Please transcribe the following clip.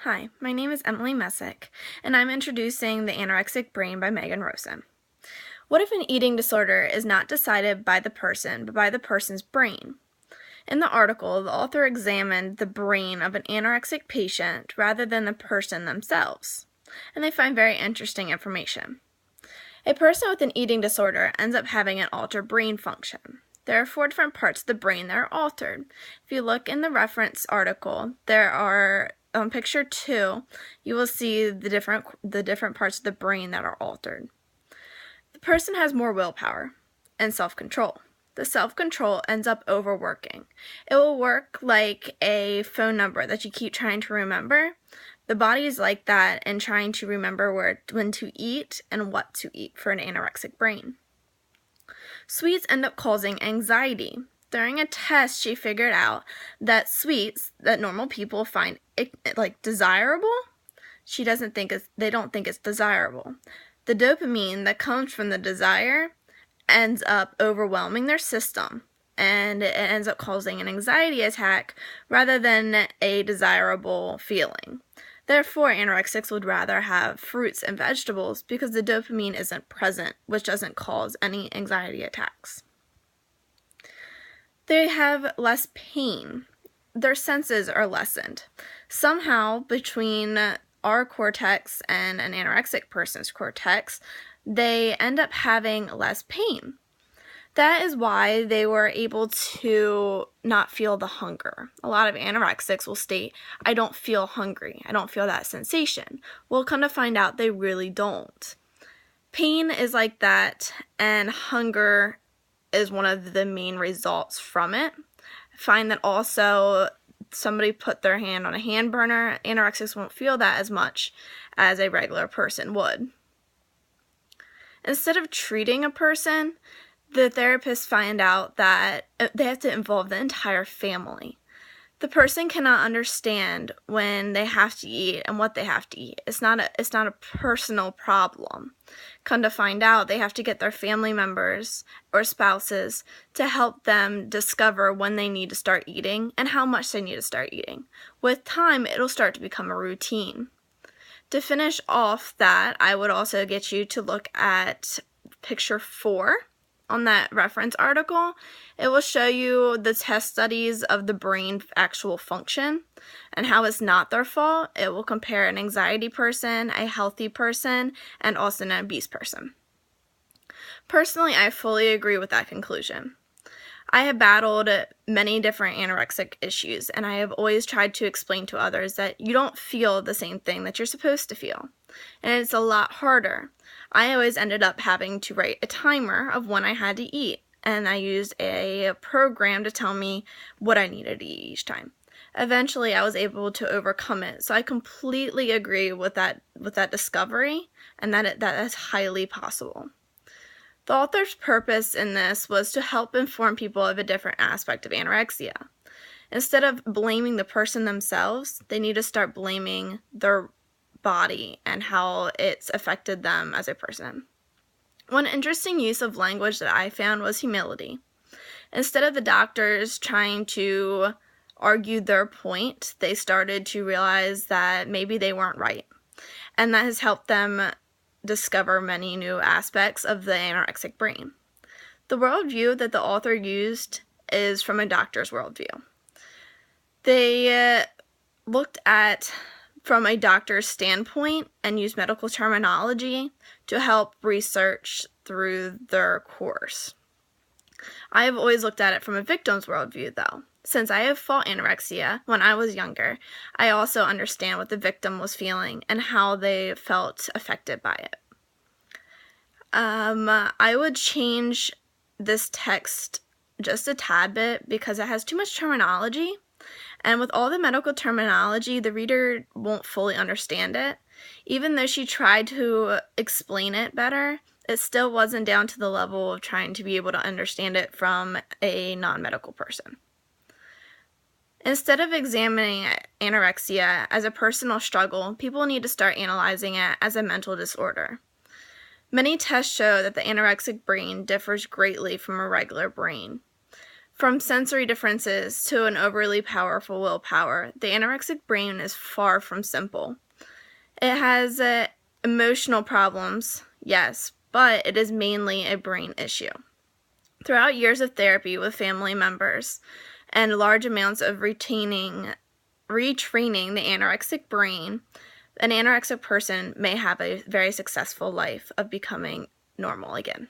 Hi, my name is Emily Messick, and I'm introducing The Anorexic Brain by Meghan Rosen. What if an eating disorder is not decided by the person, but by the person's brain? In the article, the author examined the brain of an anorexic patient rather than the person themselves, and they find very interesting information. A person with an eating disorder ends up having an altered brain function. There are 4 different parts of the brain that are altered. If you look in the reference article, there are on picture 2, you will see the different parts of the brain that are altered. The person has more willpower and self-control. The self-control ends up overworking. It will work like a phone number that you keep trying to remember. The body is like that in trying to remember when to eat and what to eat for an anorexic brain. Sweets end up causing anxiety. During a test, she figured out that sweets that normal people find desirable, they don't think it's desirable. The dopamine that comes from the desire ends up overwhelming their system, and it ends up causing an anxiety attack rather than a desirable feeling. Therefore, anorexics would rather have fruits and vegetables because the dopamine isn't present, which doesn't cause any anxiety attacks. They have less pain. Their senses are lessened. Somehow, between our cortex and an anorexic person's cortex, they end up having less pain. That is why they were able to not feel the hunger. A lot of anorexics will state, I don't feel hungry. I don't feel that sensation. We'll come to find out they really don't. Pain is like that, and hunger is one of the main results from it. I find that also somebody put their hand on a hand burner, anorexics won't feel that as much as a regular person would. Instead of treating a person, the therapists find out that they have to involve the entire family. The person cannot understand when they have to eat and what they have to eat. It's not a personal problem. Come to find out, they have to get their family members or spouses to help them discover when they need to start eating and how much they need to start eating. With time, it'll start to become a routine. To finish off that, I would also get you to look at picture 4 on that reference article. It will show you the test studies of the brain actual function and how it's not their fault. It will compare an anxiety person, a healthy person, and also an obese person. Personally, I fully agree with that conclusion. I have battled many different anorexic issues, and I have always tried to explain to others that you don't feel the same thing that you're supposed to feel, and it's a lot harder. I always ended up having to write a timer of when I had to eat, and I used a program to tell me what I needed to eat each time. Eventually, I was able to overcome it, so I completely agree with that discovery, and that is highly possible. The author's purpose in this was to help inform people of a different aspect of anorexia. Instead of blaming the person themselves, they need to start blaming their body and how it's affected them as a person. One interesting use of language that I found was humility. Instead of the doctors trying to argue their point, they started to realize that maybe they weren't right. And that has helped them discover many new aspects of the anorexic brain. The worldview that the author used is from a doctor's worldview. They looked at from a doctor's standpoint and used medical terminology to help research through their course. I have always looked at it from a victim's worldview, though. Since I have fought anorexia when I was younger, I also understand what the victim was feeling and how they felt affected by it. I would change this text just a tad bit because it has too much terminology, and with all the medical terminology, the reader won't fully understand it. Even though she tried to explain it better, it still wasn't down to the level of trying to be able to understand it from a non-medical person. Instead of examining anorexia as a personal struggle, people need to start analyzing it as a mental disorder. Many tests show that the anorexic brain differs greatly from a regular brain. From sensory differences to an overly powerful willpower, the anorexic brain is far from simple. It has emotional problems, yes, but it is mainly a brain issue. Throughout years of therapy with family members and large amounts of retraining the anorexic brain, an anorexic person may have a very successful life of becoming normal again.